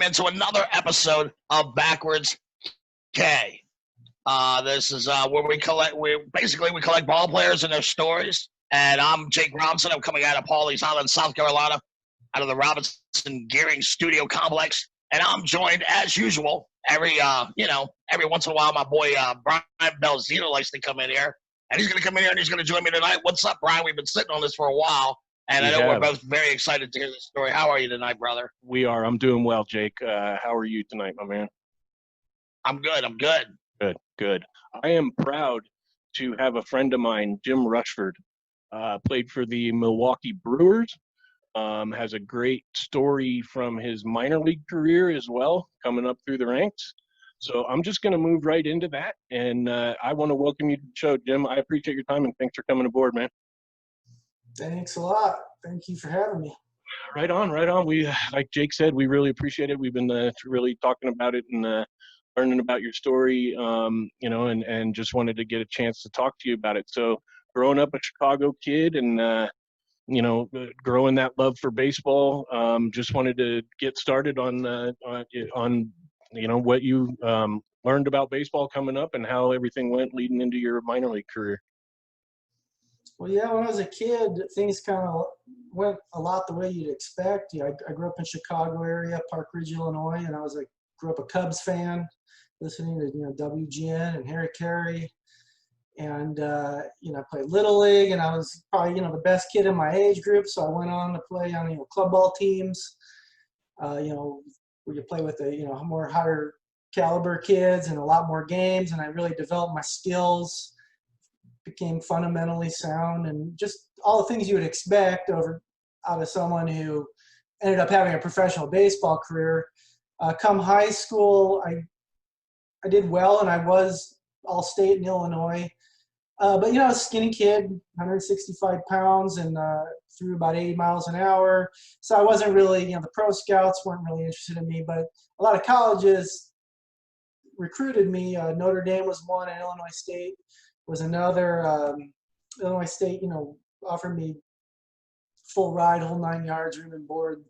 into another episode of Backwards K. This is where we collect ball players and their stories. And I'm Jake Robinson. I'm coming out of Pawleys Island, South Carolina, out of the Robinson Gearing Studio Complex. And I'm joined, as usual, every once in a while, my boy Brian Belsito likes to come in here. And he's going to come in here and he's going to join me tonight. What's up, Brian? We've been sitting on this for a while. And I know we're both very excited to hear this story. How are you tonight, brother? We are. I'm doing well, Jake. How are you tonight, my man? I'm good. Good. I am proud to have a friend of mine, Jim Rushford, played for the Milwaukee Brewers, has a great story from his minor league career as well, coming up through the ranks. So I'm just going to move right into that. And I want to welcome you to the show, Jim. I appreciate your time, and thanks for coming aboard, man. Thanks a lot. Thank you for having me. Right on. We, like Jake said, we really appreciate it. We've been really talking about it and learning about your story, and just wanted to get a chance to talk to you about it. So growing up a Chicago kid and, growing that love for baseball, just wanted to get started on what you learned about baseball coming up and how everything went leading into your minor league career. Well, yeah, when I was a kid, things kind of went a lot the way you'd expect. I grew up in Chicago area, Park Ridge, Illinois, and grew up a Cubs fan, listening to WGN and Harry Carey, and I played Little League, and I was probably the best kid in my age group, so I went on to play on club ball teams, where you play with more higher caliber kids and a lot more games, and I really developed my skills. Became fundamentally sound, and just all the things you would expect out of someone who ended up having a professional baseball career. Come high school, I did well, and I was all-state in Illinois. But I was a skinny kid, 165 pounds, and threw about 80 miles an hour. So I wasn't really, the pro scouts weren't really interested in me, but a lot of colleges recruited me. Notre Dame was one, and Illinois State was another. Illinois State, offered me full ride, whole 9 yards, room and board,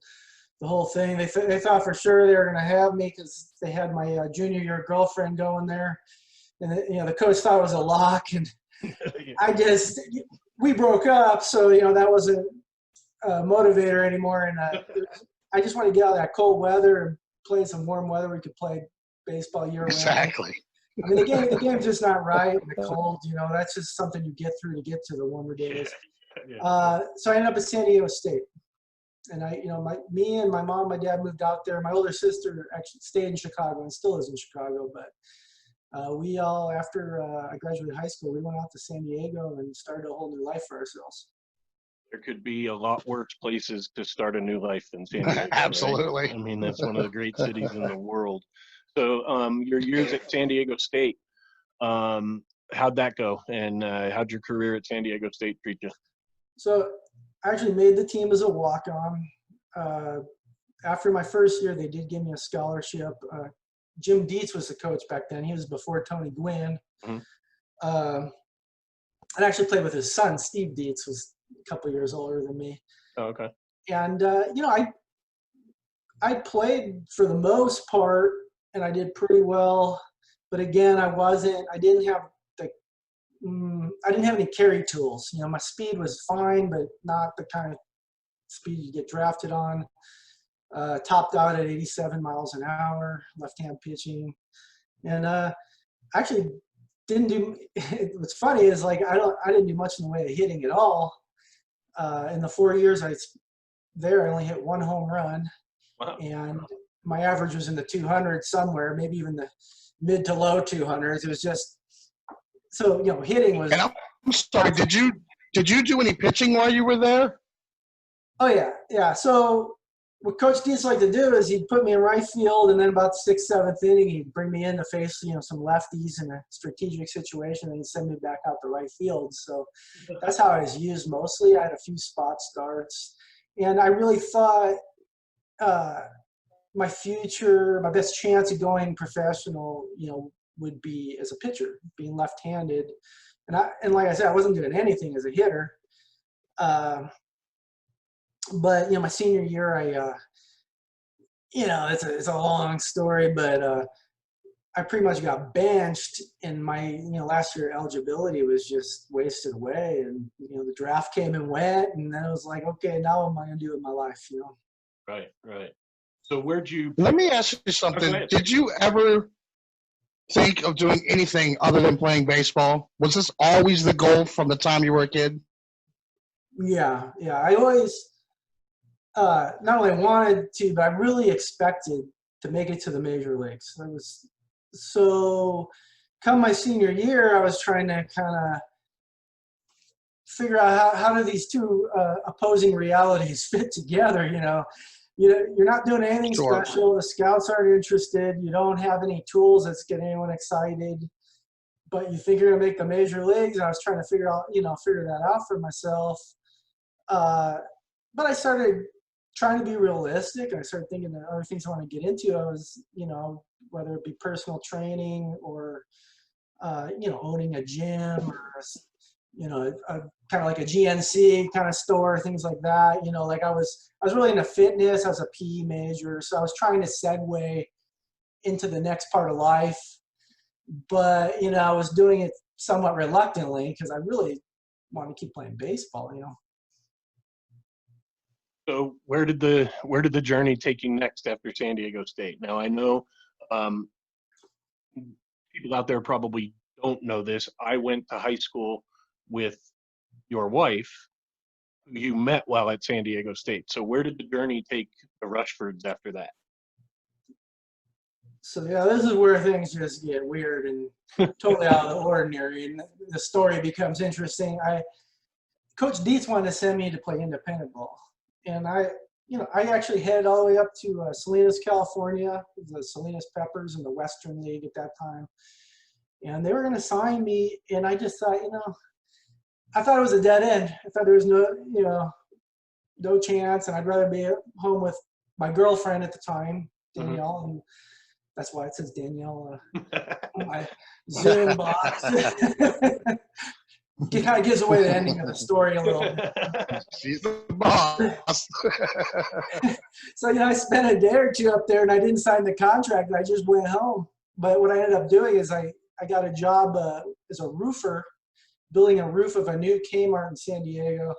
the whole thing. They thought for sure they were going to have me because they had my junior year girlfriend going there. And, the coach thought it was a lock. And we broke up. So, that wasn't a motivator anymore. And I just wanted to get out of that cold weather and play in some warm weather. We could play baseball year round. Exactly. I mean, the game's just not right in the cold. That's just something you get through to get to the warmer days. So I ended up at San Diego State, and me and my mom, my dad moved out there. My older sister actually stayed in Chicago and still is in Chicago. But we all, after I graduated high school, we went out to San Diego and started a whole new life for ourselves. There could be a lot worse places to start a new life than San Diego. Absolutely. Right? I mean, that's one of the great cities in the world. So your years at San Diego State, how'd that go? And how'd your career at San Diego State treat you? So I actually made the team as a walk-on. After my first year, they did give me a scholarship. Jim Dietz was the coach back then. He was before Tony Gwynn. Mm-hmm. I actually played with his son. Steve Dietz was a couple years older than me. Oh, okay. And, I played for the most part, and I did pretty well, but again, I didn't have any carry tools. My speed was fine, but not the kind of speed you get drafted on. Topped out at 87 miles an hour, left-hand pitching, and actually didn't do. What's funny is I didn't do much in the way of hitting at all. In the 4 years I only hit one home run. Wow. And my average was in the 200s somewhere, maybe even the mid to low 200s. It was just so hitting was. And I'm sorry. Did you do any pitching while you were there? Oh yeah. So what Coach Dietz liked to do is he'd put me in right field, and then about the 6th, 7th inning, he'd bring me in to face some lefties in a strategic situation, and he'd send me back out to right field. So that's how I was used mostly. I had a few spot starts, and I really thought. My future, my best chance of going professional, would be as a pitcher, being left-handed. And like I said, I wasn't doing anything as a hitter. But my senior year, it's a long story, but I pretty much got benched, and my last year eligibility was just wasted away. And the draft came and went, and then it was like, okay, now what am I gonna do with my life? Right, right. So where'd you? Let me ask you something. Did you ever think of doing anything other than playing baseball? Was this always the goal from the time you were a kid? Yeah. I always not only wanted to, but I really expected to make it to the major leagues. So come my senior year, I was trying to kind of figure out how do these two opposing realities fit together. You're not doing anything special. The scouts aren't interested. You don't have any tools that's getting anyone excited, but you think you're gonna make the major leagues. And I was trying to figure that out for myself. But I started trying to be realistic. I started thinking of other things I want to get into. I was, whether it be personal training or, owning a gym or, kind of like a GNC kind of store, things like that. Like I was really into fitness. I was a PE major. So I was trying to segue into the next part of life. But, I was doing it somewhat reluctantly because I really wanted to keep playing baseball, So where did the journey take you next after San Diego State? Now I know people out there probably don't know this. I went to high school with your wife, who you met while at San Diego State. So where did the journey take the Rushfords after that? So yeah, this is where things just get weird and totally out of the ordinary, and the story becomes interesting. Coach Dietz wanted to send me to play independent ball, and I actually headed all the way up to Salinas, California, the Salinas Peppers in the Western League at that time, and they were going to sign me, and I just thought, I thought it was a dead end. I thought there was no chance, and I'd rather be at home with my girlfriend at the time, Danielle, and that's why it says Danielle on my Zoom box. It kind of gives away the ending of the story a little bit. She's the boss. So, I spent a day or two up there, and I didn't sign the contract. I just went home. But what I ended up doing is I got a job as a roofer, building a roof of a new Kmart in San Diego.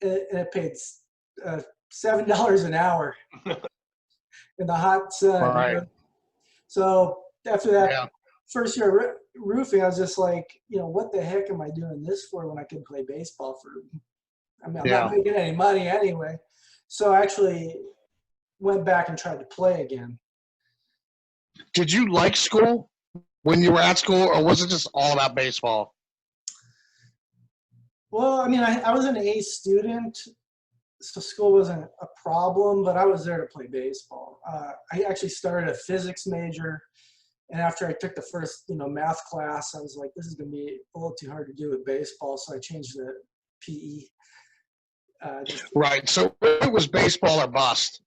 And it paid $7 an hour in the hot sun. Right. So after that first year roofing, I was just like, what the heck am I doing this for when I can play baseball for? I'm not making any money anyway. So I actually went back and tried to play again. Did you like school when you were at school, or was it just all about baseball? Well, I was an A student, so school wasn't a problem, but I was there to play baseball. I actually started a physics major, and after I took the first, math class, I was like, this is going to be a little too hard to do with baseball, so I changed to PE. Right. So it was baseball or bust.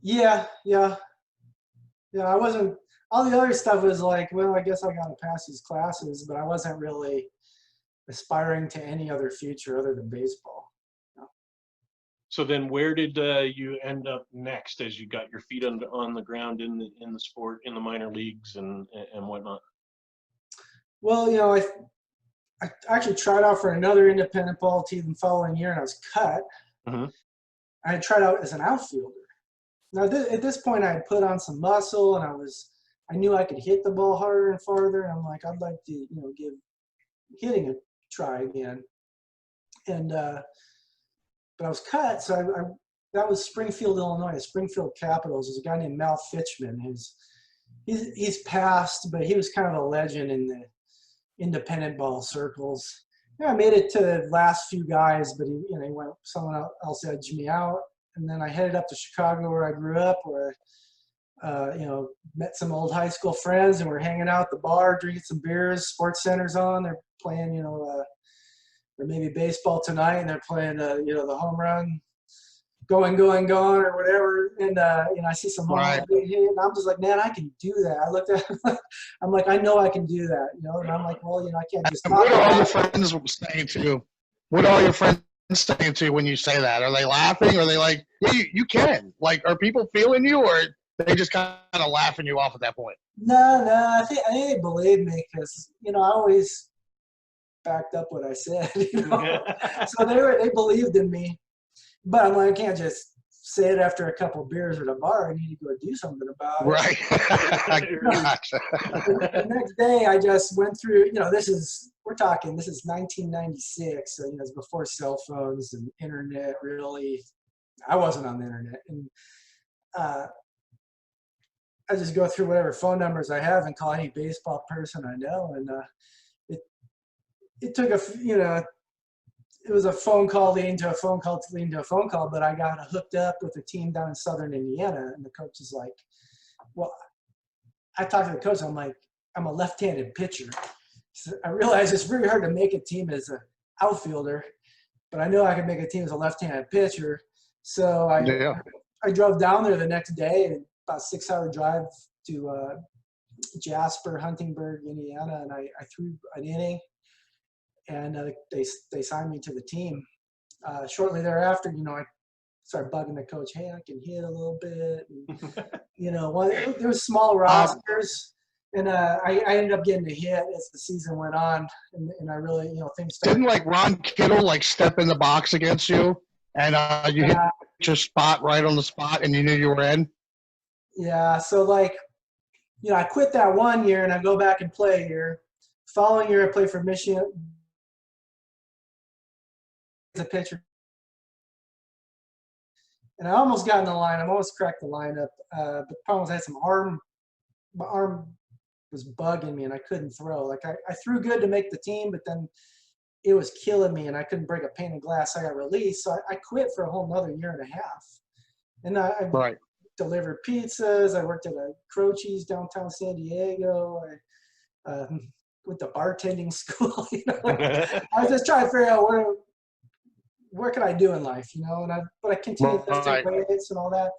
Yeah. I wasn't. All the other stuff was like, well, I guess I got to pass these classes, but I wasn't really aspiring to any other future other than baseball. So then where did you end up next as you got your feet on the ground in the sport, in the minor leagues and whatnot? Well, I actually tried out for another independent ball team the following year, and I was cut. Mm-hmm. I had tried out as an outfielder. Now, at this point, I had put on some muscle, and I knew I could hit the ball harder and farther. And I'm like, I'd like to, give hitting a try again. And but I was cut, so that was Springfield, Illinois, the Springfield Capitals. There's a guy named Mal Fitchman. He's passed, but he was kind of a legend in the independent ball circles. I made it to the last few guys, but he went, someone else edged me out. And then I headed up to Chicago, where I grew up, where met some old high school friends, and we're hanging out at the bar, drinking some beers. Sports Center's on. They're playing, or maybe baseball tonight, and they're playing, the home run, going, or whatever. And, I see some home run being hit, and I'm just like, man, I can do that. I looked at it, I'm like, I know I can do that, and I'm like, well, I can't just. And what are all your friends saying to you? What are all your friends saying to you when you say that? Are they laughing? Are they like, yeah, you can? Like, are people feeling you, or they just kind of laughing you off at that point? No, I think they believe me because I always backed up what I said. So they believed in me, but I'm like, I can't just say it after a couple beers at a bar. I need to go do something about it. Right. Gotcha. The next day, I just went through. This is 1996, so it's before cell phones and internet. Really, I wasn't on the internet, and I just go through whatever phone numbers I have and call any baseball person I know, and it took it was a phone call leading to a phone call leading to a phone call, but I got hooked up with a team down in Southern Indiana, and the coach is like, well, I talked to the coach, I'm like, I'm a left-handed pitcher. So I realized it's very hard to make a team as an outfielder, but I know I could make a team as a left-handed pitcher. So I drove down there the next day, and about a 6-hour drive to Jasper, Huntingburg, Indiana, and I threw an inning, and they signed me to the team. Shortly thereafter, I started bugging the coach, hey, I can hit a little bit. And, there was small rosters, and I ended up getting a hit as the season went on, and I really, things started. Didn't like Ron Kittle like step in the box against you, and you hit your spot right on the spot, and you knew you were in? Yeah, so I quit that one year, and I go back and play a year. Following year, I played for Michigan as a pitcher. And I almost got in the line. I almost cracked the lineup. But the problem was I had my arm was bugging me, and I couldn't throw. Like, I threw good to make the team, but then it was killing me, and I couldn't break a pane of glass. I got released, so I quit for a whole another year and a half. And I delivered pizzas. I worked at a Croce's downtown San Diego. I went to bartending school. I was just trying to figure out what can I do in life, but I continued to lift weights and all that.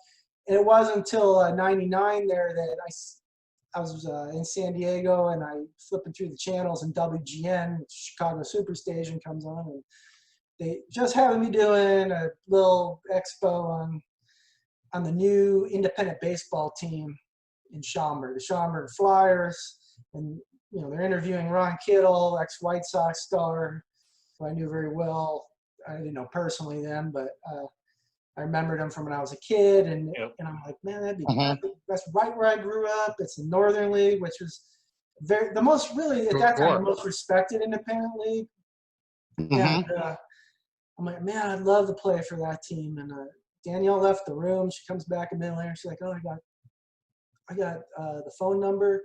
And it wasn't until '99 there that I was in San Diego, and I flipping through the channels, and WGN, Chicago Superstation, comes on, and they just having me doing a little expo on the new independent baseball team in Schaumburg, the Schaumburg Flyers, and they're interviewing Ron Kittle, ex-White Sox star, who I knew very well. I didn't know personally then, but I remembered him from when I was a kid, and I'm like, man, that'd be that's right where I grew up. It's the Northern League, which was the most really at that time the most respected independent league. And I'm like, man, I'd love to play for that team. And Danielle left the room. She comes back a minute later. She's like, oh, I got the phone number.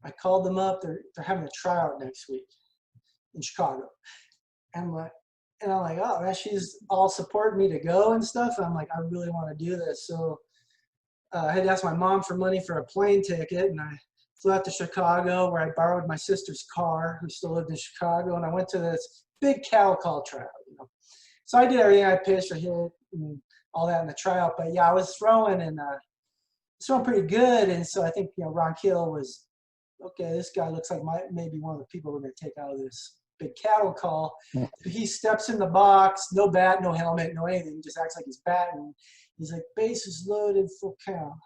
I called them up. They're having a tryout next week in Chicago. And I'm like, oh, man, she's all supporting me to go and stuff. And I'm like, I really want to do this. So I had to ask my mom for money for a plane ticket, and I flew out to Chicago, where I borrowed my sister's car, who still lived in Chicago, and I went to this big cattle call tryout. So I did everything. I pitched, I hit, and all that in the tryout. But yeah, I was throwing pretty good, and so I think Ron Kittle was okay. This guy looks like maybe one of the people we're going to take out of this big cattle call. He steps in the box, no bat, no helmet, no anything, just acts like he's batting. He's like, bases loaded, full count.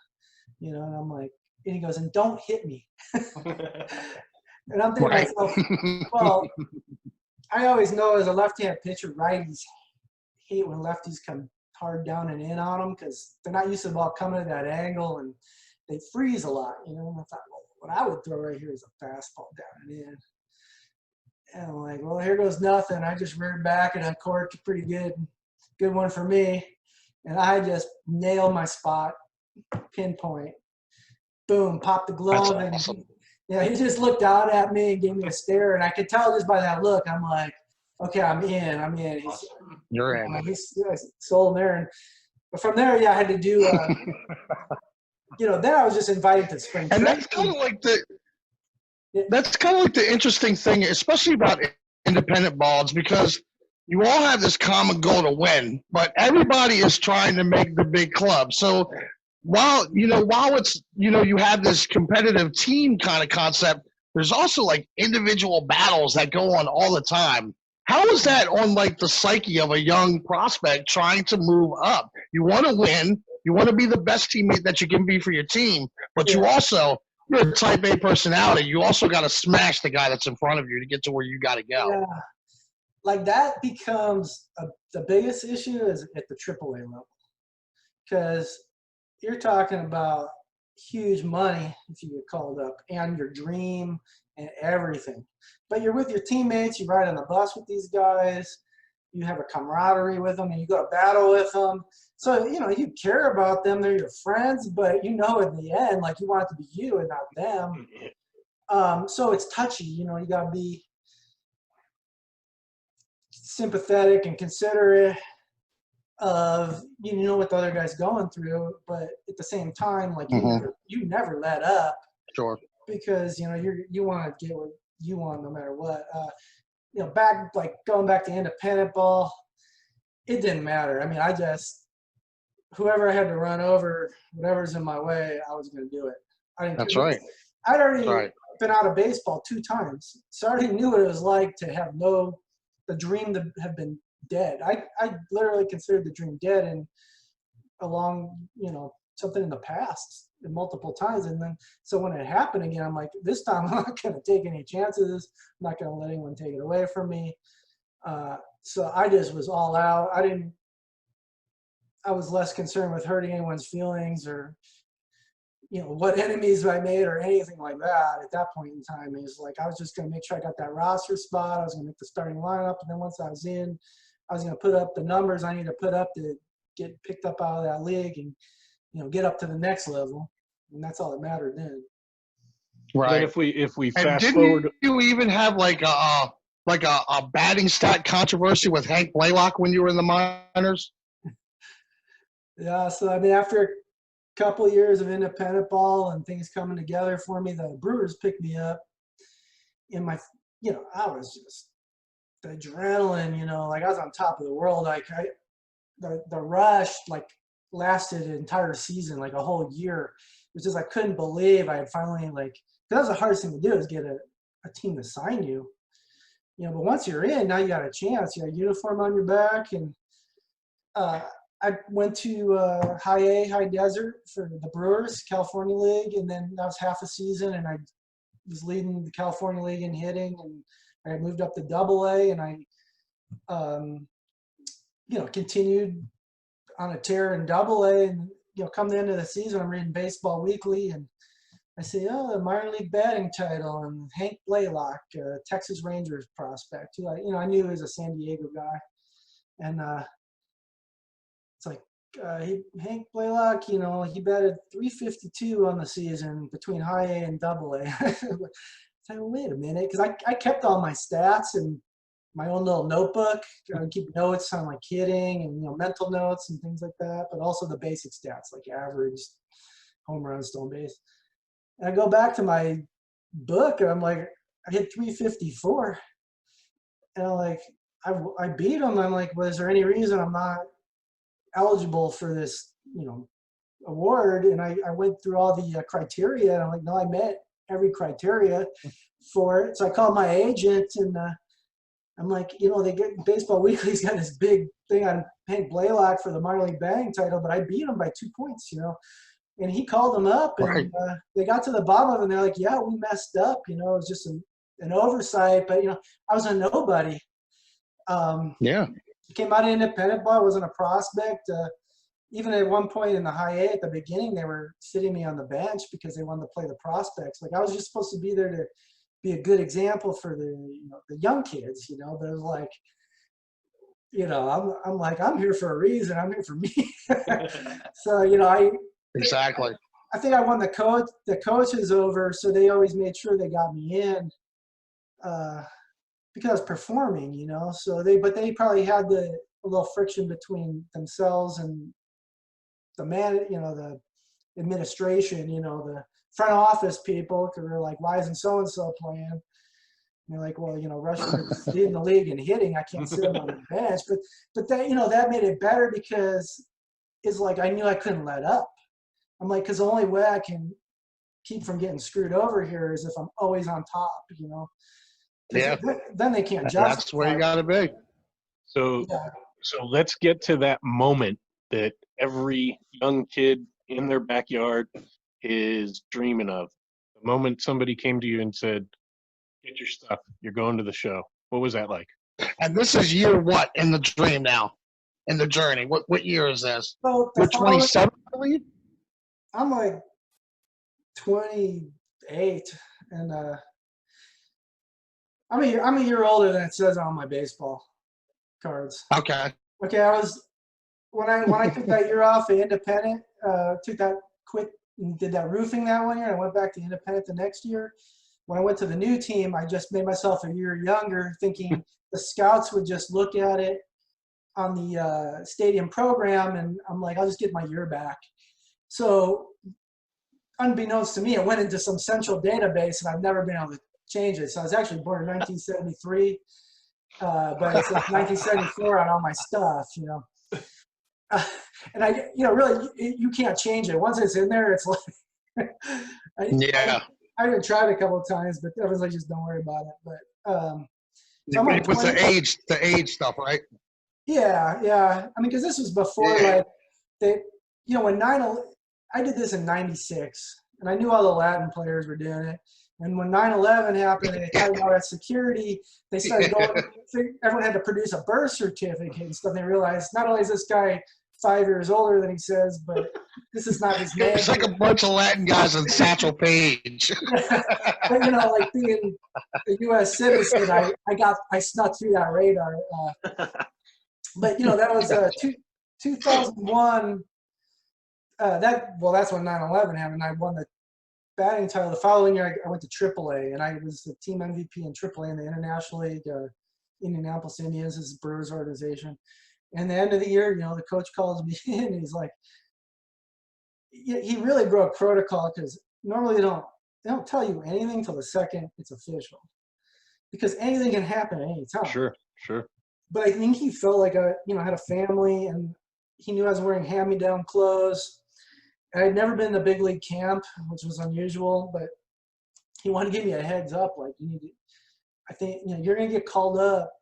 And I'm like, and he goes, and don't hit me. And I'm thinking to myself, well, I always know as a left-handed pitcher, righties hate when lefties come hard down and in on them because they're not used to the ball coming at that angle, and they freeze a lot, And I thought, well, what I would throw right here is a fastball down and in. And I'm like, well, here goes nothing. I just reared back and uncorked a pretty good one for me. And I just nailed my spot, pinpoint. Boom, popped the glove. That's awesome. And he just looked out at me and gave me a stare. And I could tell just by that look, I'm like, okay, I'm in. You're in. He's sold there. But from there, I had to do, then I was just invited to spring training. And that's kind of like the interesting thing, especially about independent balls, because you all have this common goal to win, but everybody is trying to make the big club. So while it's, you have this competitive team kind of concept, there's also like individual battles that go on all the time. How is that on like the psyche of a young prospect trying to move up? You want to win. You want to be the best teammate that you can be for your team, but you're a type A personality. You also got to smash the guy that's in front of you to get to where you got to go. Yeah. Like that becomes the biggest issue is at the AAA level, because you're talking about huge money if you get called up and your dream and everything. But you're with your teammates, you ride on the bus with these guys, you have a camaraderie with them, and you go to battle with them. So, you care about them, they're your friends, but in the end, like you want it to be you and not them. So it's touchy, you got to be sympathetic and considerate of what the other guy's going through, but at the same time, like you never let up. Sure. Because you want to get what you want no matter what. Going back to independent ball, it didn't matter. I mean, whoever I had to run over, whatever's in my way, I was going to do it. I didn't. That's right. I'd already been out of baseball 2 times, so I already knew what it was like to have the dream to have been dead. I literally considered the dream dead and something in the past multiple times. And then, so when it happened again, I'm like, this time I'm not going to take any chances. I'm not going to let anyone take it away from me. So I just was all out. I was less concerned with hurting anyone's feelings or, what enemies I made or anything like that at that point in time. It was like, I was just going to make sure I got that roster spot. I was going to make the starting lineup. And then once I was in, I was going to put up the numbers I need to put up to get picked up out of that league and, get up to the next level. And that's all that mattered then. Right. But if we fast and forward, you even have like a batting stat controversy with Hank Blaylock when you were in the minors? Yeah. So I mean, after a couple of years of independent ball and things coming together for me, the Brewers picked me up. In my, I was just the adrenaline. Like I was on top of the world. Like the rush lasted an entire season, like a whole year. It was just I couldn't believe I had finally because that was the hardest thing to do is get a team to sign you. But once you're in, now you got a chance. You got a uniform on your back, and I went to high desert for the Brewers, California League, and then that was half a season, and I was leading the California League in hitting, and I moved up to AA, and I continued on a tear in AA, and come the end of the season, I'm reading Baseball Weekly, and I see, the minor league batting title, and Hank Blaylock, Texas Rangers prospect, who I knew he was a San Diego guy, and it's like Hank Blaylock, he batted .352 on the season between high A and AA. So wait a minute, because I kept all my stats and my own little notebook. I would keep notes on like hitting and mental notes and things like that, but also the basic stats like average, home run, stolen base. And I go back to my book and I'm like, I hit .354, and I'm like, I beat him. I'm like, was there any reason I'm not eligible for this, award? And I went through all the criteria, and I'm like, no, I met every criteria for it. So I called my agent, and I'm like, Baseball Weekly's got this big thing on Hank Blaylock for the minor league batting title, but I beat him by 2 points, And he called them up, and they got to the bottom of it, and they're like, yeah, we messed up. It was just an oversight, but, I was a nobody. Came out of independent ball, wasn't a prospect. Even at one point in the high A at the beginning, they were sitting me on the bench because they wanted to play the prospects. Like I was just supposed to be there to be a good example for the young kids, but it was like, I'm like, I'm here for a reason. I'm here for me. So, Exactly. I think I won the coaches over, so they always made sure they got me in because I was performing, So they probably had a little friction between themselves and the the administration, the front office people, because they're like, why isn't so-and-so playing? And you're like, well, Rushford's leading the league in hitting. I can't sit him on the bench. But that, that made it better because it's like I knew I couldn't let up. I'm like, because the only way I can keep from getting screwed over here is if I'm always on top, Yeah. Then they can't justify. That's where you got to be. So, Yeah. so let's get to that moment that every young kid in their backyard is dreaming of. The moment somebody came to you and said, "Get your stuff. You're going to the show." What was that like? And this is year what in the dream now, in the journey? What year is this? So You're 27, I believe? I'm like 28, and I'm a year older than it says on my baseball cards. Okay. Okay, I was when I took that year off at Independent, took that quit and did that roofing that one year. And I went back to Independent the next year. When I went to the new team, I just made myself a year younger, thinking the scouts would just look at it on the stadium program, and I'm like, I'll just get my year back. So unbeknownst to me, it went into some central database, and I've never been able to change it. So I was actually born in 1973, but it's like 1974 on all my stuff, you know. And I, you know, really, you can't change it. Once it's in there, it's like, I even tried a couple of times, but I was like, just don't worry about it. But so I'm like with the age stuff, right? Yeah. I mean, because this was before like they, you know, when I did this in '96, and I knew all the Latin players were doing it. And when 9/11 happened, and they talked about that security, they started going. Everyone had to produce a birth certificate and stuff. And they realized not only is this guy 5 years older than he says, but this is not his name. It's like a bunch of Latin guys on Satchel Paige. But you know, like being a U.S. citizen, I snuck through that radar. But you know, that was 2001. That's when 9/11 happened. I won the batting title. The following year, I went to AAA, and I was the team MVP in AAA in the International League, Indianapolis Indians, this is Brewers organization. And the end of the year, you know, the coach calls me in, and he's like, he really broke protocol, because normally they don't tell you anything till the second it's official, because anything can happen at any time. Sure. But I think he felt like I had a family, and he knew I was wearing hand-me-down clothes. And I'd never been to big league camp, which was unusual, but he wanted to give me a heads up, like, I think, you know, you're going to get called up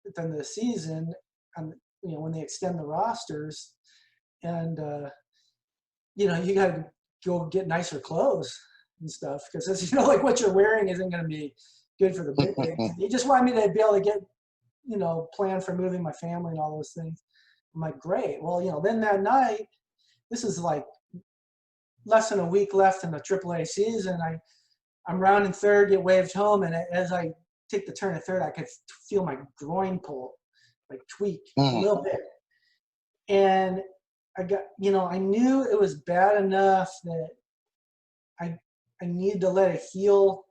at the end of the season, you know, when they extend the rosters, and, you know, you got to go get nicer clothes and stuff, because, you know, like what you're wearing isn't going to be good for the big leagues. He just wanted me to be able to get, you know, plan for moving my family and all those things. I'm like, great. Well, you know, then that night, this is like less than a week left in the AAA season. I'm rounding third, get waved home, and as I take the turn at third, I could feel my groin pull, like tweak a little bit. And I got, you know, I knew it was bad enough that I needed to let it heal,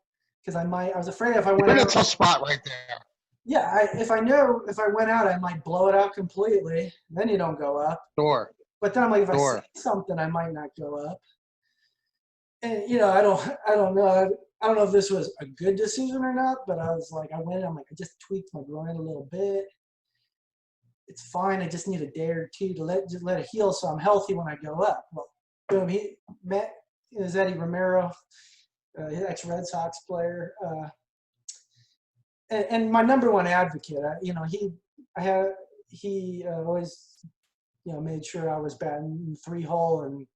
because I was afraid if I went out. You're in a tough spot right there. Yeah, if I went out, I might blow it out completely. Then you don't go up. Sure. But then I'm like, if I say something, I might not go up. And you know, I don't know. I don't know if this was a good decision or not. But I was like, I'm like, I just tweaked my groin a little bit. It's fine. I just need a day or two to let it heal, so I'm healthy when I go up. Well, boom. He met Eddie Romero, ex-Red Sox player. And my number one advocate, you know, he always, you know, made sure I was batting 3-hole and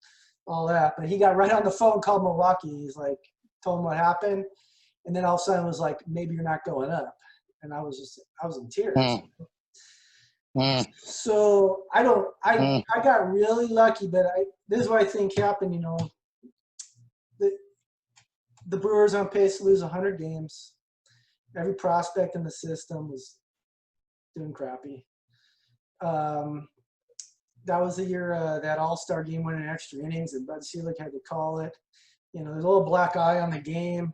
all that. But he got right on the phone, called Milwaukee. He's like, told him what happened, and then all of a sudden was like, maybe you're not going up. And I was in tears. So I got really lucky, but this is what I think happened. You know, the Brewers on pace to lose 100 games. Every prospect in the system was doing crappy. That was the year that All-Star game went in extra innings, and Bud Selig had to call it. You know, there's a little black eye on the game.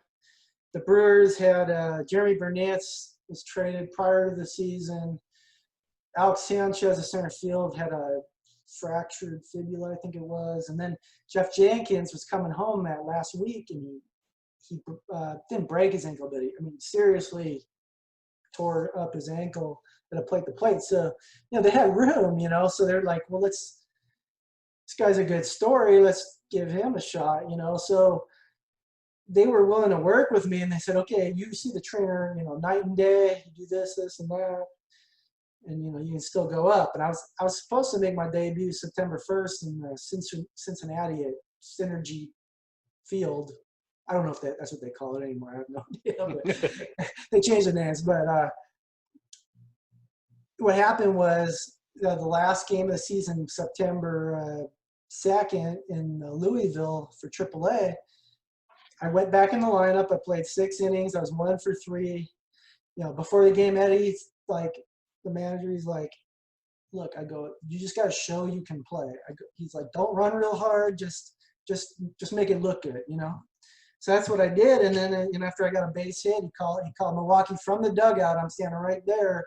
The Brewers had Jeremy Burnett was traded prior to the season. Alex Sanchez, the center field, had a fractured fibula, I think it was. And then Jeff Jenkins was coming home that last week, and he didn't break his ankle, but seriously tore up his ankle at a plate to plate. So, you know, they had room, you know, so they're like, well, this guy's a good story. Let's give him a shot, you know. So they were willing to work with me, and they said, okay, you see the trainer, night and day, you do this, and that, and you can still go up. And I was supposed to make my debut September 1st in Cincinnati at Synergy Field. I don't know if that's what they call it anymore. I have no idea, but they changed the names. But what happened was the last game of the season, September 2nd in Louisville for AAA. I went back in the lineup. I played 6 innings. I was 1 for 3. Before the game, Eddie's like, the manager, he's like, look, I go, you just got to show you can play. He's like, don't run real hard. Just make it look good, So that's what I did. And then, after I got a base hit, he called Milwaukee from the dugout. I'm standing right there.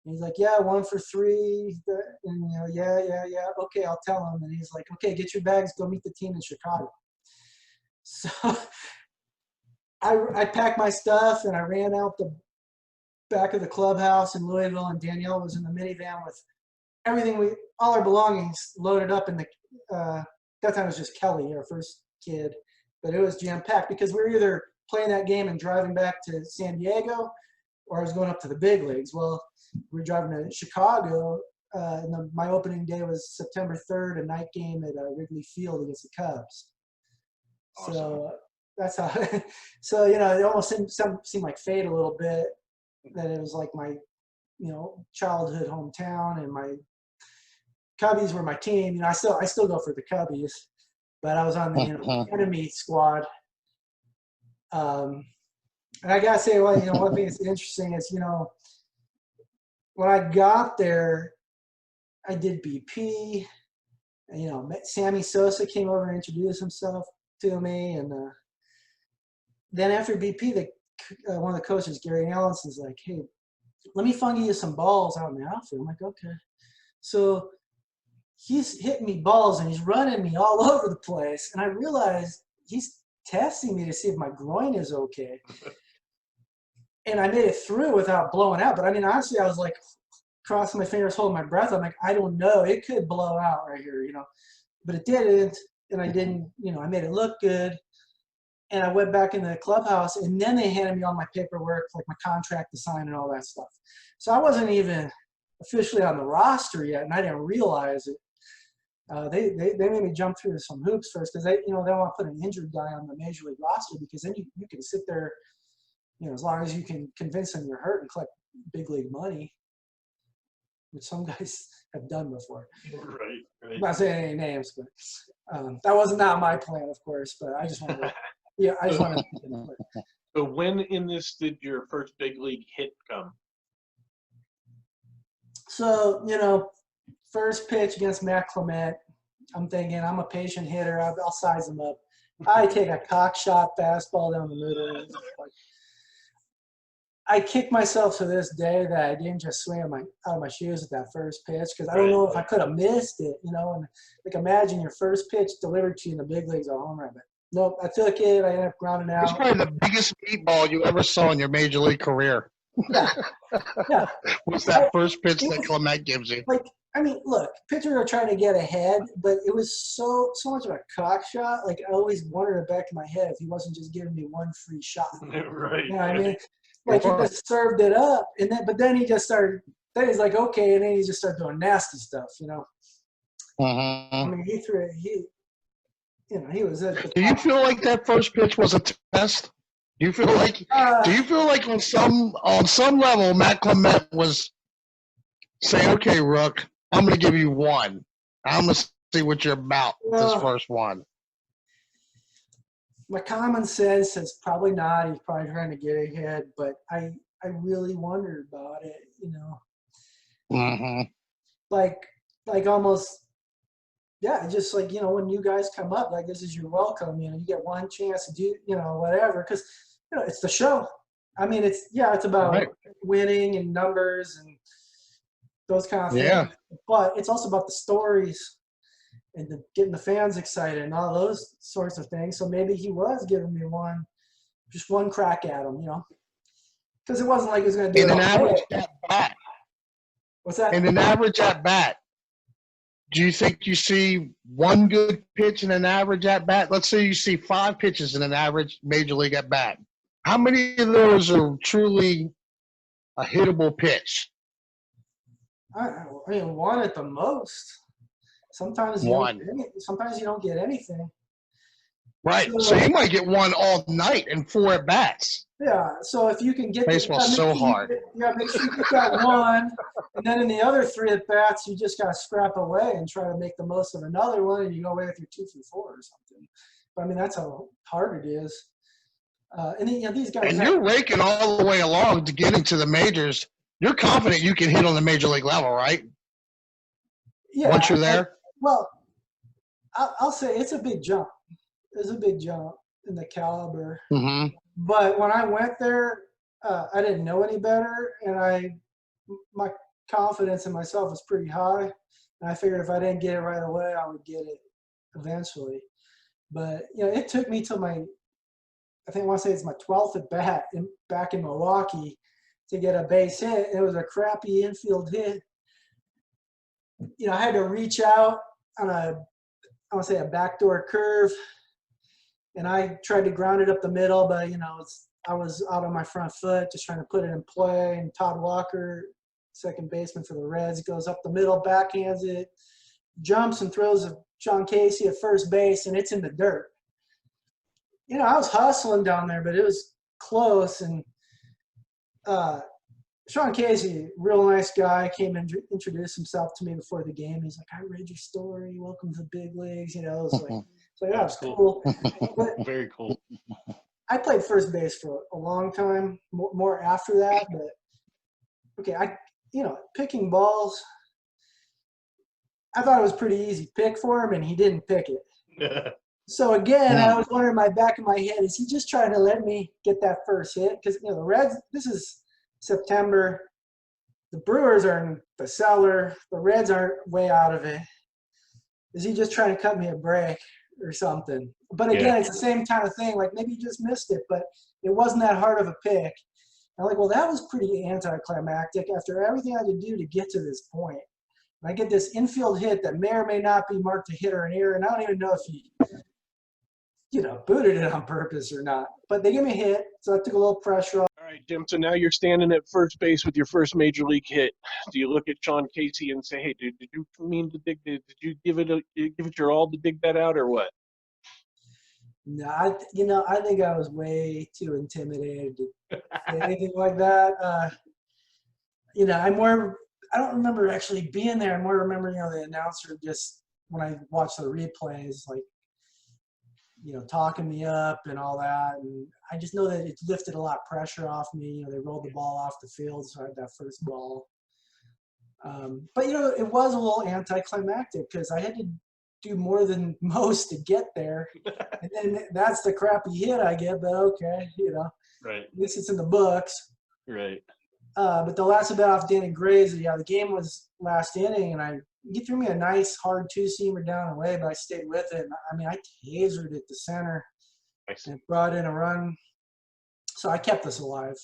And he's like, yeah, 1 for 3. And, yeah. Okay, I'll tell him. And he's like, okay, get your bags, go meet the team in Chicago. So I packed my stuff and I ran out the back of the clubhouse in Louisville, and Danielle was in the minivan with everything, all our belongings loaded up in the, that time it was just Kelly, our first kid, but it was jam-packed because we were either playing that game and driving back to San Diego, or I was going up to the big leagues. Well, we were driving to Chicago, and my opening day was September 3rd, a night game at Wrigley Field against the Cubs. Awesome. So that's how, so, it almost seemed like fate a little bit, that it was like my, childhood hometown, and my Cubbies were my team. I still go for the Cubbies, but I was on the enemy squad. And I gotta say, one thing that's interesting is, when I got there, I did BP, and Sammy Sosa came over and introduced himself to me, and then after BP, one of the coaches, Gary Allison's like, hey, let me fungi you some balls out in the outfield. I'm like, okay. So he's hitting me balls and he's running me all over the place. And I realized he's testing me to see if my groin is okay. And I made it through without blowing out. But honestly, I was like crossing my fingers, holding my breath. I'm like, I don't know. It could blow out right here, But it didn't. And I didn't, I made it look good. And I went back in the clubhouse, and then they handed me all my paperwork, like my contract to sign and all that stuff. So I wasn't even officially on the roster yet, and I didn't realize it. They made me jump through some hoops first, because they don't want to put an injured guy on the major league roster, because then you can sit there, as long as you can convince them you're hurt and collect big league money, which some guys have done before. Right. I'm not saying any names, but that was not my plan, of course. But I just wanted to. Yeah, I just want to. So when in this did your first big league hit come? So, first pitch against Matt Clement, I'm thinking I'm a patient hitter. I'll size him up. I take a cock shot fastball down the middle. I kick myself to this day that I didn't just swing out of my shoes at that first pitch, because I don't know if I could have missed it, And like, imagine your first pitch delivered to you in the big leagues, a home run. But nope, I took it. I ended up grounding out. It's probably the biggest meatball you ever saw in your major league career. Yeah. Was that first pitch that Clement gives you? Look, pitchers are trying to get ahead, but it was so much of a cock shot. Like, I always wondered in the back of my head if he wasn't just giving me one free shot. Right. You know what I mean? Like, he just served it up, but then he just started. Then he's like, okay, and then he just started doing nasty stuff. He threw it. He was at the top. Do you feel like that first pitch was a test? Do you feel like on some level Matt Clement was saying, okay, Rook, I'm going to give you one. I'm going to see what you're about this first one. My common sense says probably not. He's probably trying to get ahead, but I really wondered about it, Like almost. Yeah, just like, when you guys come up, like, this is your welcome, you get one chance to do, whatever, because, it's the show. It's about winning and numbers and those kind of things. Yeah. But it's also about the stories and getting the fans excited and all those sorts of things. So maybe he was giving me just one crack at him, because it wasn't like he was going to do in it an all average day. at bat. What's that? In an average at bat. do you think you see one good pitch in an average at bat? Let's say you see 5 pitches in an average major league at bat. How many of those are truly a hittable pitch? I mean, one at the most. Sometimes One. Sometimes you don't get anything. Right. So you might get one all night and 4 at bats. Yeah. So if you can get Baseball's so hard. make sure you get that one, and then in the other 3 at bats, you just got to scrap away and try to make the most of another one, and you go away with your 2 for 4 or something. But I mean, that's how hard it is. And then, these guys. And you're raking all the way along to get into the majors. You're confident you can hit on the major league level, right? Yeah. Once you're there. Well, I'll say it's a big jump. It's a big jump in the caliber. Mm-hmm. But when I went there, I didn't know any better, and my confidence in myself was pretty high. And I figured if I didn't get it right away, I would get it eventually. But it took me till I want to say it's my 12th at bat back in Milwaukee to get a base hit. It was a crappy infield hit. I had to reach out on I want to say a backdoor curve, and I tried to ground it up the middle, but I was out on my front foot just trying to put it in play. And Todd Walker, second baseman for the Reds, goes up the middle, backhands it, jumps and throws a Sean Casey at first base, and it's in the dirt. I was hustling down there, but it was close. And Sean Casey, real nice guy, came and introduced himself to me before the game. He's like, "I read your story. Welcome to the big leagues." It was like, that was cool. But Very cool. I played first base for a long time, more after that. But okay, picking balls, I thought it was pretty easy pick for him, and he didn't pick it. So again, I was wondering in my back of my head, is he just trying to let me get that first hit? Because the Reds, this is September. The Brewers are in the cellar. The Reds aren't way out of it. Is he just trying to cut me a break or something? But again, it's the same kind of thing. Like maybe he just missed it, but it wasn't that hard of a pick. I'm like, well, that was pretty anticlimactic after everything I had to do to get to this point. And I get this infield hit that may or may not be marked a hit or an error, and I don't even know if he booted it on purpose or not. But they gave me a hit, so I took a little pressure off. All right, Jim. So now you're standing at first base with your first major league hit. Do you look at Sean Casey and say, "Hey, did you mean to dig? Did you give it your all to dig that out, or what?" No, I think I was way too intimidated to say anything like that. I don't remember actually being there. I more remember, the announcer just when I watched the replays, like, talking me up and all that. And I just know that it lifted a lot of pressure off me. They rolled the ball off the field, so I had that first ball. But, it was a little anticlimactic because I had to do more than most to get there. And then that's the crappy hit I get, but okay, Right. At least it's in the books. Right. But the last at bat off Danny Graves, the game was last inning, and he threw me a nice hard 2-seamer down and away, but I stayed with it. And I tasered it to center and brought in a run. So I kept us alive.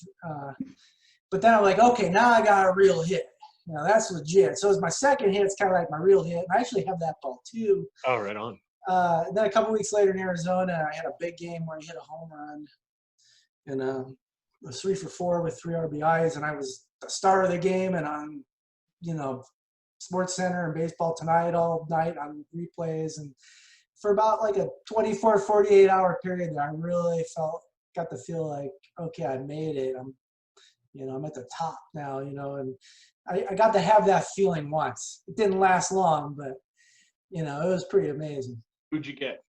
But then I'm like, okay, now I got a real hit. That's legit. So it's my second hit. It's kind of like my real hit. And I actually have that ball too. Oh, right on. Then a couple weeks later in Arizona, I had a big game where I hit a home run. And it was 3 for 4 with 3 RBIs. And I was the star of the game. And on, Sports Center and Baseball Tonight all night on replays. And for about like a 24, 48-hour period there, I really got to feel like, okay, I made it. I'm at the top now, and I got to have that feeling once. It didn't last long, but, it was pretty amazing. Who'd you get?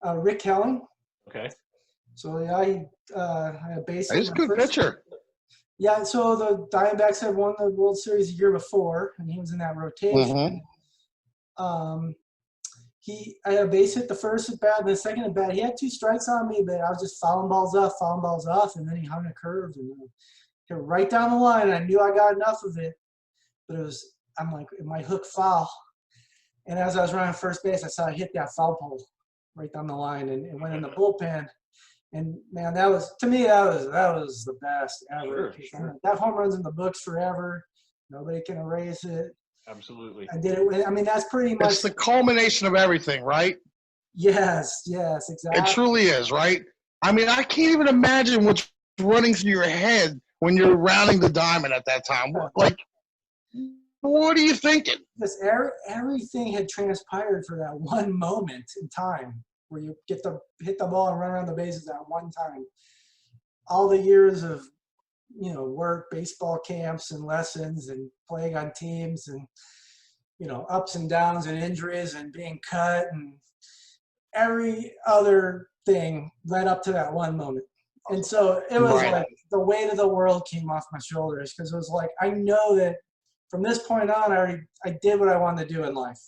Rick Helling. Okay. So, I had a base. He's a good pitcher. Yeah, so the Diamondbacks had won the World Series the year before, and he was in that rotation. Mm-hmm. I had a base hit the first at bat, and the second at bat, he had 2 strikes on me, but I was just fouling balls off, and then he hung a curve and hit right down the line. And I knew I got enough of it, but I'm like, it might hook foul. And as I was running first base, I saw it hit that foul pole right down the line, and it went in the bullpen. And man, that was the best ever. Sure. That home run's in the books forever. Nobody can erase it. Absolutely. I did it. I mean, that's pretty much. It's the culmination of everything, right? Yes, It exactly. truly is, right? I mean, I can't even imagine what's running through your head when you're rounding the diamond at that time. Like, what are you thinking? Because everything had transpired for that one moment in time where you get to hit the ball and run around the bases at one time. All the years of, work, baseball camps and lessons and playing on teams and, ups and downs and injuries and being cut and every other thing led up to that one moment. And so it was Right. like the weight of the world came off my shoulders because it was like, I know that from this point on, I did what I wanted to do in life.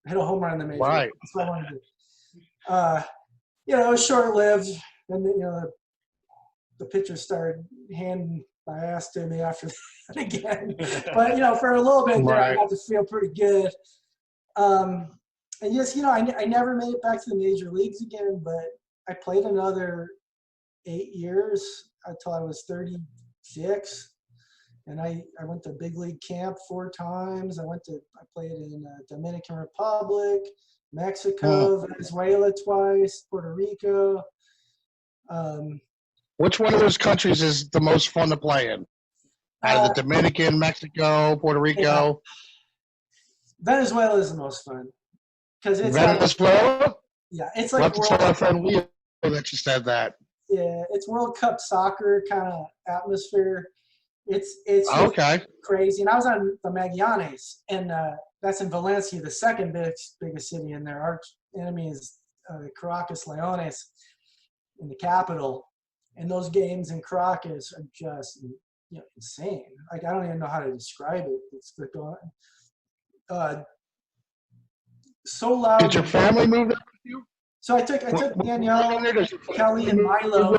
I hit a home run in the major Right. league. That's what I wanted to do. It was short-lived. And, the pitcher started handing my ass to me after that again. But, for a little bit there, I Right. got to feel pretty good. And yes, I never made it back to the major leagues again, but I played another 8 years until I was 36. And I went to big league camp 4 times. I played in Dominican Republic, Mexico, Venezuela twice, Puerto Rico. Which one of those countries is the most fun to play in? Out of the Dominican, Mexico, Puerto Rico? Venezuela is the most fun. Because it's Venezuela? it's I'll like have to tell my friend Leo that you said that. Yeah, it's World Cup soccer kind of atmosphere. It's Okay. crazy. And I was on the Magallanes, and that's in Valencia, the second biggest city in there. Arch enemy is Caracas Leones in the capital. And those games in Caracas are just insane. Like, I don't even know how to describe it. It's so loud. Did your family move there with you? So I took Danielle, Kelly, and Milo.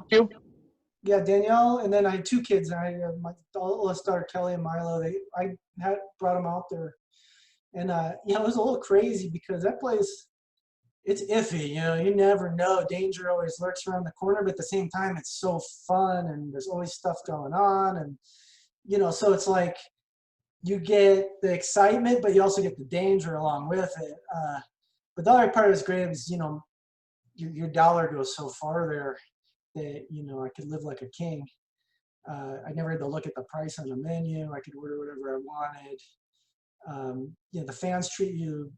Yeah, Danielle, and then I had 2 kids. My oldest daughter, Kelly, and Milo. I had brought them out there, and it was a little crazy because that place, it's iffy. You never know. Danger always lurks around the corner, but at the same time, it's so fun, and there's always stuff going on, and so it's like you get the excitement, but you also get the danger along with it. But the other part is great is your dollar goes so far there that I could live like a king. I never had to look at the price on the menu. I could order whatever I wanted. The fans treat you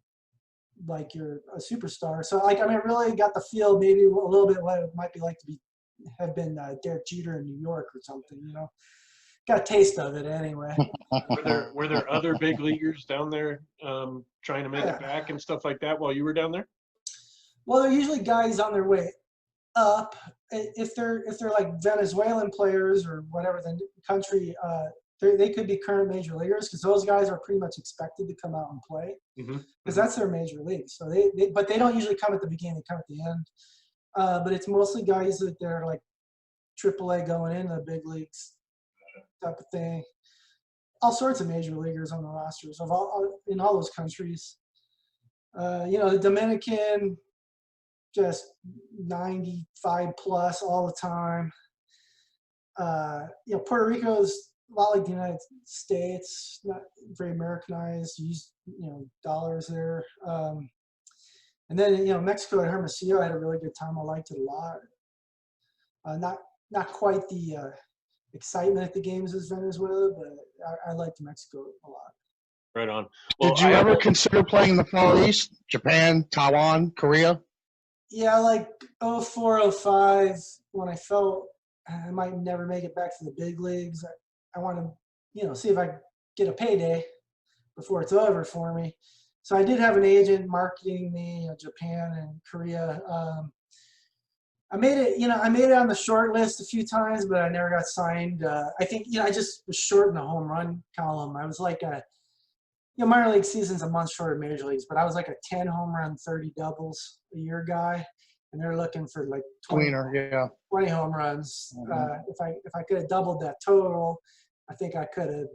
like you're a superstar. So I really got the feel maybe a little bit what it might be like to have been Derek Jeter in New York or something. Got a taste of it anyway. Were there other big leaguers down there trying to make it back and stuff like that while you were down there? Well, they're usually guys on their way up. If they're like Venezuelan players or whatever the country, they could be current major leaguers because those guys are pretty much expected to come out and play because that's their major league. So but they don't usually come at the beginning; they come at the end. But it's mostly guys that they're like AAA going into the big leagues type of thing. All sorts of major leaguers on the rosters in all those countries. The Dominican, just 95 plus all the time. Puerto Rico's a lot like the United States, not very Americanized, use dollars there. And then Mexico at Hermosillo, I had a really good time. I liked it a lot. Not quite the excitement at the games as Venezuela, but I liked Mexico a lot. Right on. Well, did you ever consider playing in the Far East? Japan, Taiwan, Korea? Yeah, like 04, 05, when I felt I might never make it back to the big leagues. I want to, see if I get a payday before it's over for me. So I did have an agent marketing me, Japan and Korea. I made it on the short list a few times, but I never got signed. I think, I just was short in the home run column. I was like minor league season's a month short of major leagues, but I was like a 10 home run, 30 doubles a year guy, and they're looking for like 20 home runs. If I could have doubled that total, I think I could have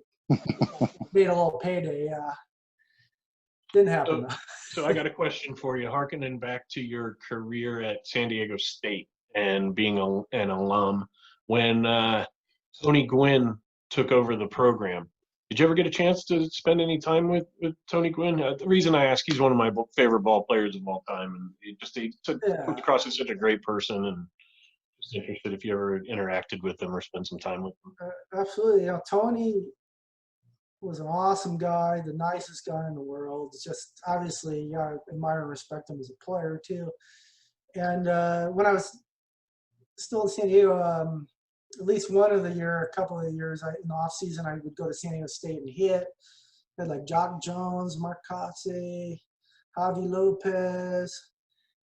made a little payday. Didn't happen. So I got a question for you, harkening back to your career at San Diego State and being an alum. When Tony Gwynn took over the program, Did you ever get a chance to spend any time with Tony Gwynn? The reason I ask, he's one of my favorite ball players of all time, and he comes across as such a great person, and just interested if you ever interacted with him or spent some time with him. Absolutely. Tony was an awesome guy, the nicest guy in the world. It's just obviously, I admire and respect him as a player too. And when I was still in San Diego, at least one of the year, a couple of years, in the off season, I would go to San Diego State and hit. Had like Jock Jones, Mark Kotze, Javi Lopez,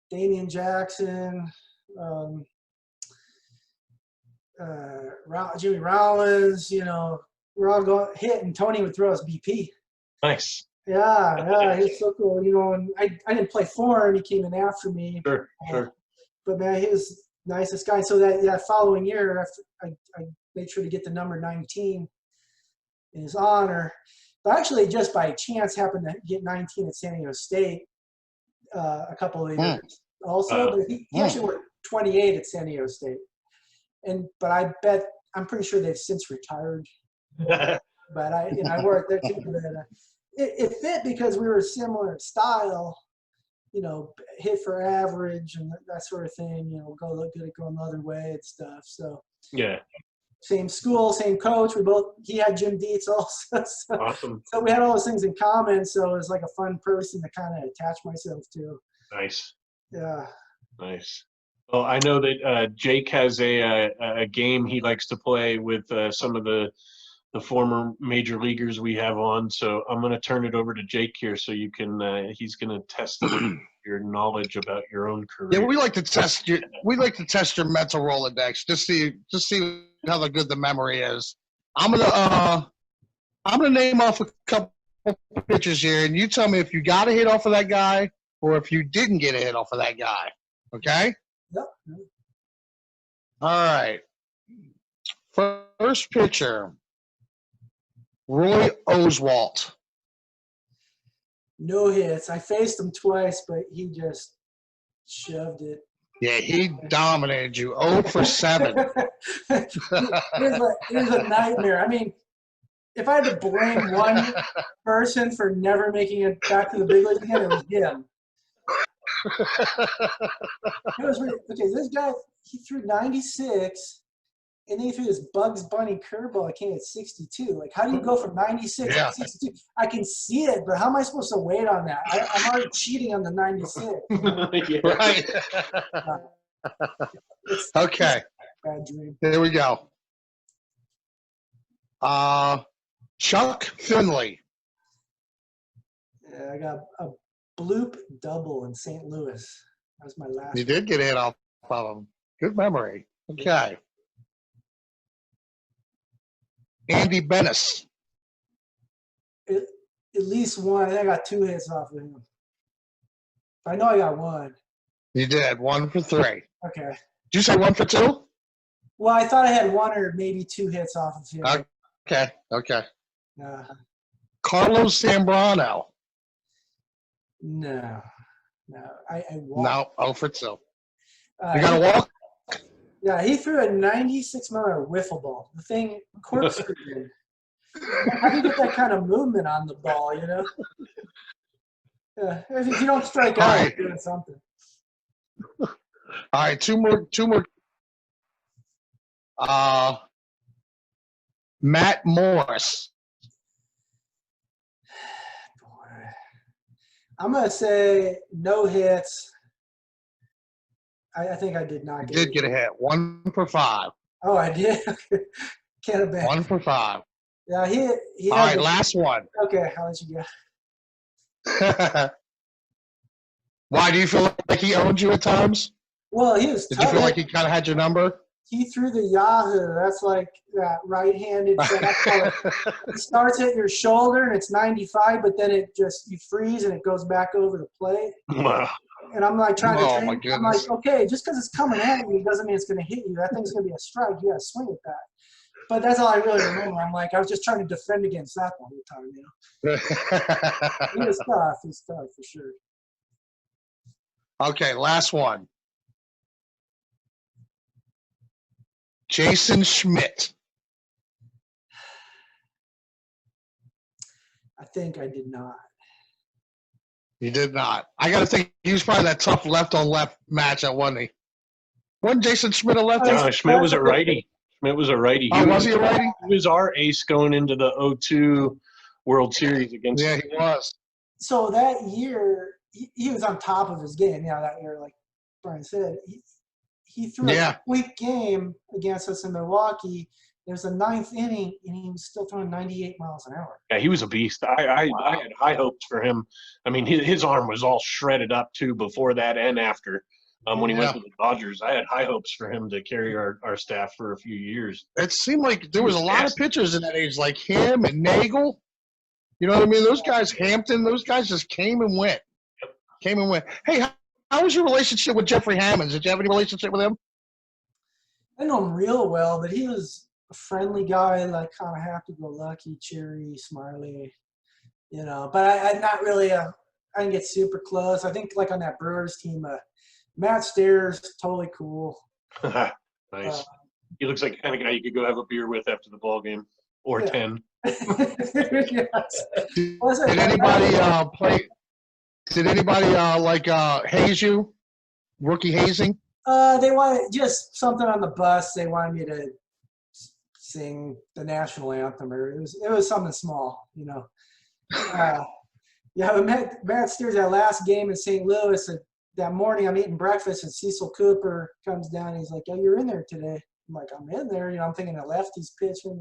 Damian Jackson, Jimmy Rollins. We're all going hit, and Tony would throw us BP. Nice. Yeah, he was so cool. And I didn't play for him; he came in after me. Sure. But man, he was the nicest guy. So that following year, I made sure to get the number 19 in his honor. But actually, just by chance, happened to get 19 at San Diego State a couple of years. Also, but he actually worked 28 at San Diego State. But I'm pretty sure they've since retired. But I worked there too. But it fit because we were similar in style. Hit for average and that sort of thing. Go look good at going the other way and stuff. So yeah. Same school, same coach. He had Jim Dietz also. Awesome. So we had all those things in common. So it was like a fun person to kind of attach myself to. Nice. Yeah. Nice. Well, I know that Jake has a game he likes to play with some of the former major leaguers we have on. So I'm going to turn it over to Jake here, so you can. He's going to test your knowledge about your own career. Yeah, we like to test your mental Rolodex. Just see how good the memory is. I'm gonna name off a couple pitchers here, and you tell me if you got a hit off of that guy or if you didn't get a hit off of that guy. Okay. Yep. All right. First pitcher, Roy Oswalt. No hits. I faced him twice, but he just shoved it. Yeah, he dominated you. 0 for 7. It was a nightmare. I mean, if I had to blame one person for never making it back to the big leagues again, it was him. It was weird. Okay, this guy, he threw 96, and then he threw this Bugs Bunny curveball that came at 62. Like, how do you go from 96 to 62? I can see it, but how am I supposed to wait on that? I'm already cheating on the 96. Yeah. Right. Okay. Bad dream. Here we go. Chuck Finley. Yeah, I got a bloop double in St. Louis. That was my last. You did get a hit off of him. Good memory. Okay. Andy Bennis. At least one. I think I got 2 hits off of him. I know I got one. You did. 1 for 3. Okay. Did you say 1 for 2? Well, I thought I had 1 or maybe 2 hits off of him. Okay. Uh, Carlos Zambrano. No. I walked. No, 0 for 2. He You got to walk? Yeah, he threw a 96-mile wiffle ball. The thing corkscrewed in. How do you get that kind of movement on the ball, Yeah, if you don't strike out, Right. you're doing something. All right, two more. Matt Morris. I'm going to say no hits. I think I did not You get did get a hit. 1 for 5. Oh, I did? Can't have been. 1 for 5. Yeah, he All had right, the- last one. Okay, I'll let you go. Why, do you feel like he owned you at times? Well, he was Did you tough. feel like he kind of had your number? He threw the Yahoo. That's like that right-handed. It starts at your shoulder and it's 95, but then you freeze and it goes back over the plate. Wow. And I'm like trying to Oh, train. my I'm goodness. like, okay, just because it's coming at you doesn't mean it's going to hit you. That thing's going to be a strike. You got to swing at that. But that's all I really remember. I'm like, I was just trying to defend against that the whole time, He was tough. He's tough for sure. Okay, last one. Jason Schmidt. I think I did not. You did not. I got to think he was probably that tough left-on-left match at wasn't he? Wasn't Jason Schmidt a lefty? No, Schmidt was a righty. Schmidt was a righty. Oh, was he a righty? He was our ace going into the 02 World Series against. Yeah, he was. So that year, he was on top of his game. Yeah, that year, like Brian said, he threw a complete game against us in Milwaukee. There's a ninth inning, and he was still throwing 98 miles an hour. Yeah, he was a beast. I had high hopes for him. I mean, his arm was all shredded up, too, before that and after. When he went to the Dodgers, I had high hopes for him to carry our staff for a few years. It seemed like there was a lot of pitchers in that age, like him and Nagel. You know what I mean? Those guys, Hampton, those guys just came and went. Yep. Came and went. Hey, how was your relationship with Jeffrey Hammonds? Did you have any relationship with him? I know him real well, but he was a friendly guy, like kind of happy-go-lucky, cheery, smiley, you know. But I'm not really I didn't get super close. I think like on that Brewers team, Matt Stairs, totally cool. Nice. He looks like the kind of guy you could go have a beer with after the ball game, or 10. Yes. Did anybody play? Did anybody haze you? Rookie hazing? They wanted just something on the bus. They wanted me to sing the national anthem, or it was something small, you know. Yeah, Matt Steers, that last game in St. Louis, that morning I'm eating breakfast and Cecil Cooper comes down and he's like, "Oh, you're in there today." I'm like, "I'm in there." You know, I'm thinking the lefty's pitching.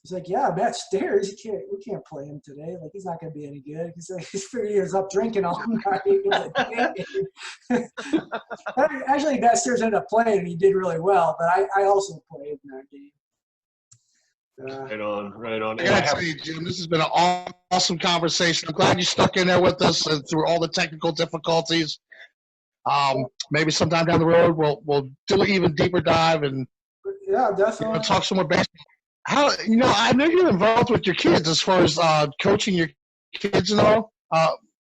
He's like, "Yeah, Matt Stairs, we can't play him today. Like, he's not going to be any good." He's like, he's 30 years up drinking all night. Actually, Matt Stairs ended up playing and he did really well, but I also played in that game. Right on. I gotta tell you, Jim, this has been an awesome conversation. I'm glad you stuck in there with us through all the technical difficulties. Maybe sometime down the road we'll do an even deeper dive and definitely talk some more baseball. I know you're involved with your kids as far as coaching your kids and all.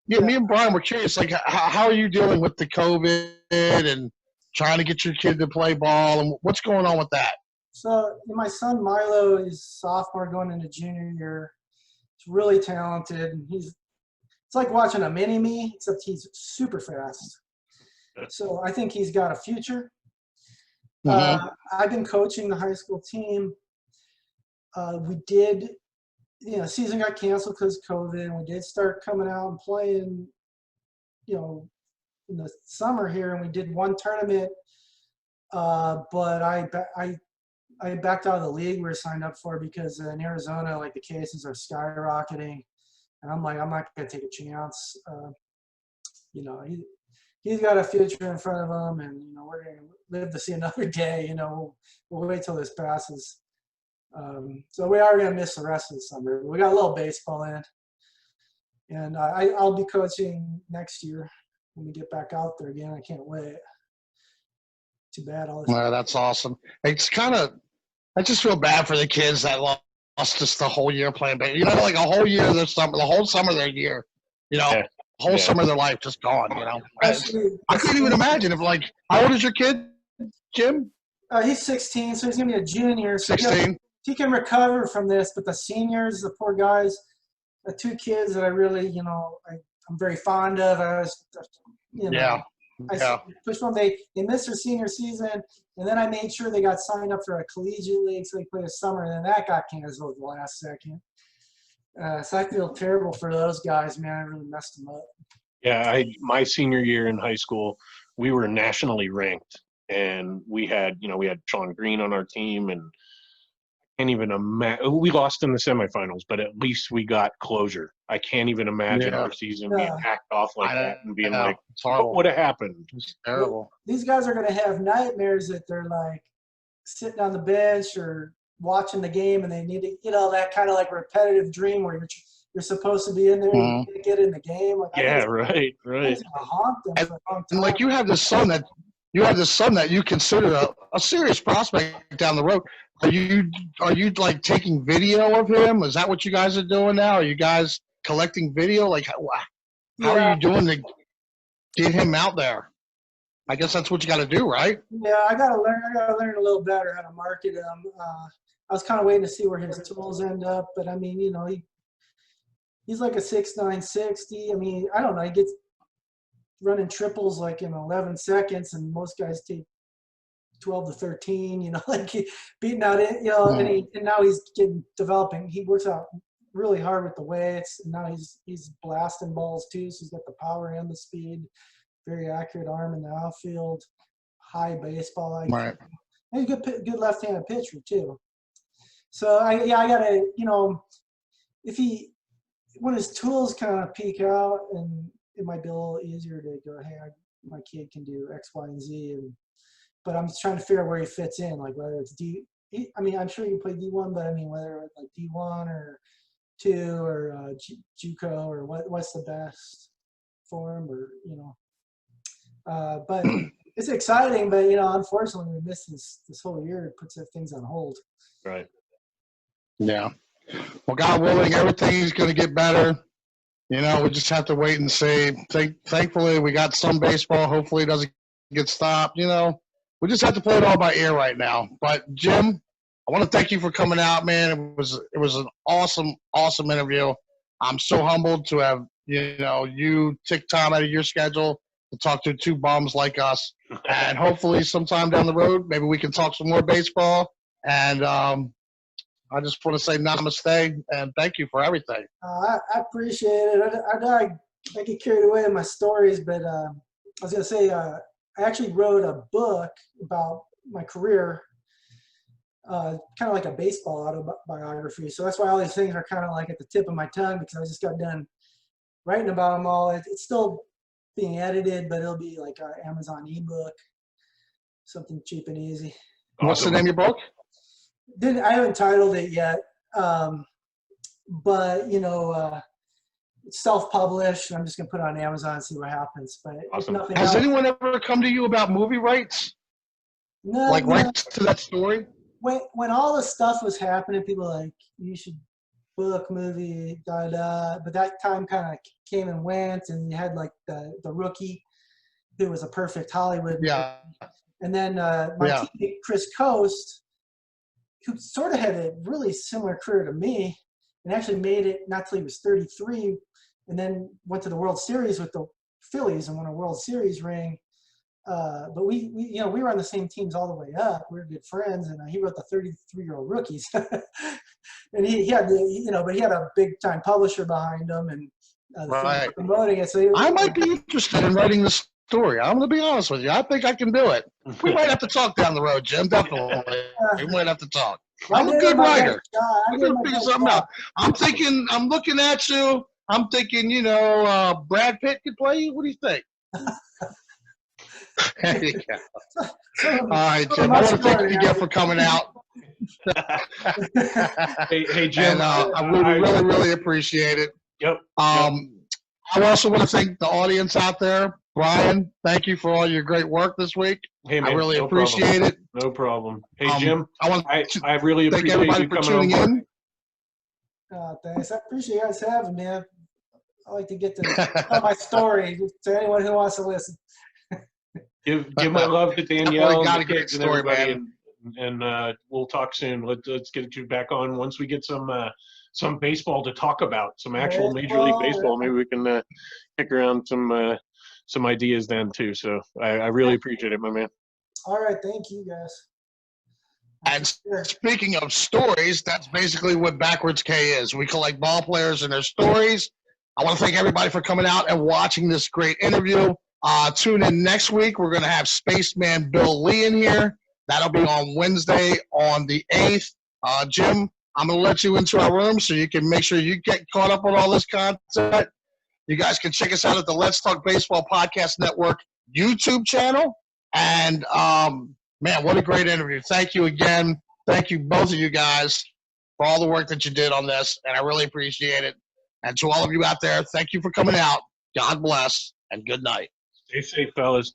Me and Brian were curious, like how are you dealing with the COVID and trying to get your kid to play ball, and what's going on with that? So my son Milo is sophomore going into junior year. He's really talented. It's like watching a mini me, except he's super fast. So I think he's got a future. Mm-hmm. I've been coaching the high school team. We did, season got canceled because of COVID, and we did start coming out and playing, in the summer here, and we did one tournament. But I backed out of the league we were signed up for because in Arizona, like, the cases are skyrocketing, and I'm like, I'm not going to take a chance. He's got a future in front of him, and we're going to live to see another day. We'll wait till this passes. So we are going to miss the rest of the summer. We got a little baseball in, and I'll be coaching next year when we get back out there again. I can't wait. Too bad all this. Well, that's awesome. It's I just feel bad for the kids that lost just the whole year playing baseball. Like a whole year of their summer, the whole summer of their year. The whole summer of their life just gone. I can't even imagine if how old is your kid, Jim? He's 16, so he's gonna be a junior. So 16. He can recover from this, but the seniors, the poor guys, the two kids that I really, I'm very fond of. I pushed them. They missed their senior season, and then I made sure they got signed up for a collegiate league so they play a summer, and then that got canceled at the last second. So I feel terrible for those guys, man. I really messed them up. Yeah, my senior year in high school, we were nationally ranked, and we had Sean Green on our team, and I can't even imagine. We lost in the semifinals, but at least we got closure. I can't even imagine our season being hacked off like that and being like, what would have happened? It's terrible. These guys are going to have nightmares that they're like sitting on the bench or watching the game, and they need to, that kind of like repetitive dream where you're supposed to be in there and you get in the game. Right. It's gonna haunt them for a long time. And you have this son that you consider a serious prospect down the road. Are you taking video of him? Is that what you guys are doing now? Are you guys collecting video? How are you doing to get him out there? I guess that's what you got to do, right? Yeah, I gotta learn a little better how to market him. I was kind of waiting to see where his tools end up, but I mean, he's like a 6'9", 60. I mean, I don't know. He gets running triples like in 11 seconds, and most guys take 12 to 13. You know, like beating out it. You know, and now he's developing. He works out really hard with the weights, and now he's blasting balls too. So he's got the power and the speed. Very accurate arm in the outfield. High baseball IQ. Right. And he's a good left-handed pitcher too. So I gotta, you know, when his tools kind of peak out, and it might be a little easier to go, hey, my kid can do X, Y, and Z, but I'm just trying to figure out where he fits in, like whether it's I mean, I'm sure he can play D1, but I mean, whether it's like D1 or 2 or JUCO or what's the best for him, or you know, but it's exciting. But you know, unfortunately, we missed this whole year. It puts things on hold. Right. Yeah. Well, God willing, everything's going to get better. You know, we just have to wait and see. Thankfully, we got some baseball. Hopefully, it doesn't get stopped. You know, we just have to play it all by ear right now. But Jim, I want to thank you for coming out, man. It was an awesome interview. I'm so humbled to have you take time out of your schedule to talk to two bums like us. And hopefully, sometime down the road, maybe we can talk some more baseball. And I just want to say namaste and thank you for everything. I appreciate it. I get carried away in my stories, but I was going to say I actually wrote a book about my career, kind of like a baseball autobiography. So that's why all these things are kind of like at the tip of my tongue, because I just got done writing about them all. It's still being edited, but it'll be like an Amazon ebook, something cheap and easy. What's the name of your book? I haven't titled it yet, but you know, it's self-published. I'm just gonna put it on Amazon and see what happens. But awesome. Has anyone ever come to you about movie rights? No, like rights to that story? When all this stuff was happening, people were like, you should book movie, da. But that time kind of came and went, and you had like the Rookie, who was a perfect Hollywood movie. And then my teammate Chris Coast, who sort of had a really similar career to me, and actually made it not till he was 33, and then went to the World Series with the Phillies and won a World Series ring. But we were on the same teams all the way up. We were good friends, and he wrote the 33-year-old Rookies. And he had but he had a big time publisher behind him, and promoting it. So I might be interested in writing this story. I'm going to be honest with you. I think I can do it. We might have to talk down the road, Jim. Definitely. We might have to talk. I'm a good writer. I'm going to figure something out. I'm looking at you. I'm thinking, Brad Pitt could play you. What do you think? There you go. All right, Jim. I want to thank you again for coming out. hey, Jim. And I really appreciate it. Yep. I also want to thank the audience out there. Brian, thank you for all your great work this week. Hey, man, I really appreciate it. No problem. Hey, Jim, I really thank appreciate everybody you for coming tuning on. In. Thanks. I appreciate you guys having me. I like to get to tell my story to anyone who wants to listen. Give my love to Danielle got and a great and story, everybody, man. and we'll talk soon. Let's get you back on once we get some baseball to talk about, some actual Major League Baseball. Maybe we can kick around some ideas then too. So I really appreciate it, my man. All right, thank you guys. And speaking of stories, that's basically what Backwards K is. We collect ball players and their stories. I want to thank everybody for coming out and watching this great interview. Tune in next week. We're going to have Spaceman Bill Lee in here. That'll be on Wednesday on the 8th. Jim, I'm going to let you into our room so you can make sure you get caught up on all this content. You guys can check us out at the Let's Talk Baseball Podcast Network YouTube channel. And, man, what a great interview. Thank you again. Thank you, both of you guys, for all the work that you did on this, and I really appreciate it. And to all of you out there, thank you for coming out. God bless, and good night. Stay safe, fellas.